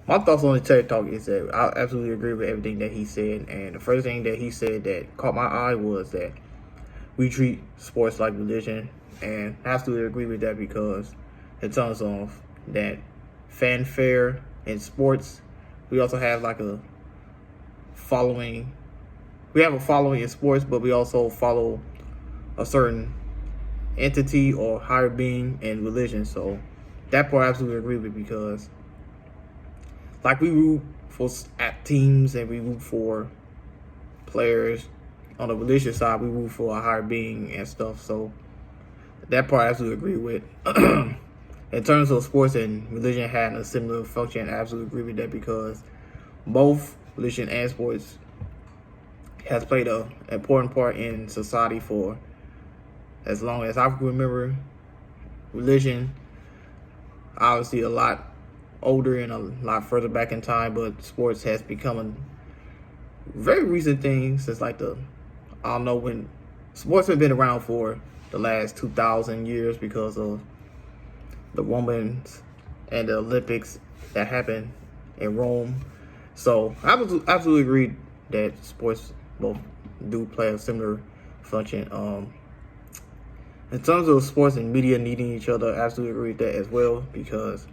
My thoughts on the TED Talk is that I absolutely agree with everything that he said. And the first thing that he said that caught my eye was that we treat sports like religion. And I absolutely agree with that because in terms of that fanfare in sports, we also have like a following. We have a following in sports, but we also follow a certain entity or higher being in religion. So that part I absolutely agree with because like we root for at teams and we root for players on the religious side, we root for a higher being and stuff. So that part I absolutely agree with. In terms of sports and religion having a similar function, I absolutely agree with that because both religion and sports has played an important part in society for as long as I can remember. Religion, obviously, a lot older and a lot further back in time, but sports has become a very recent thing since like I don't know when sports have been around for the last 2,000 years because of the Romans and the Olympics that happened in Rome. So I absolutely agree that sports both do play a similar function. In terms of sports and media needing each other, I absolutely agree with that as well because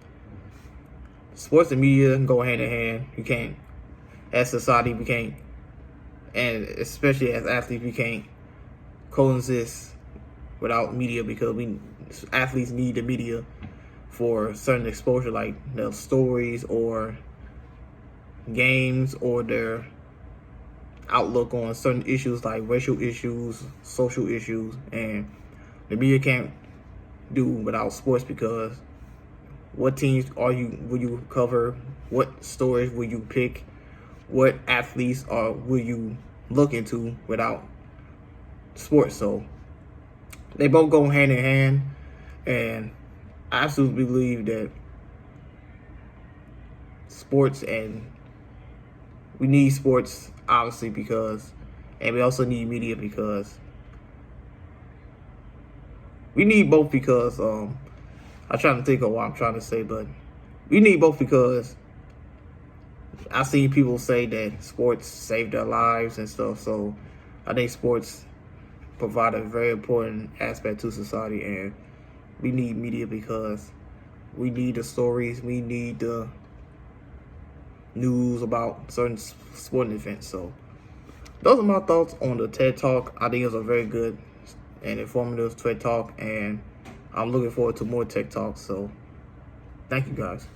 sports and media go hand in hand. You can't, as society, we can't, and especially as athletes, we can't coexist without media because athletes need the media for certain exposure, like the stories or games or their outlook on certain issues like racial issues, social issues, and the media can't do without sports because what teams will you cover? What stories will you pick? What athletes will you look into without sports? So they both go hand in hand, and I absolutely believe that sports and we need sports obviously because, and we also need media because we need both because I'm trying to think of what I'm trying to say, but we need both because I see people say that sports save their lives and stuff. So I think sports provide a very important aspect to society, and we need media because we need the stories, we need the news about certain sporting events. So those are my thoughts on the TED Talk. I think it was a very good and informative TED Talk, and I'm looking forward to more TED Talks. So thank you guys.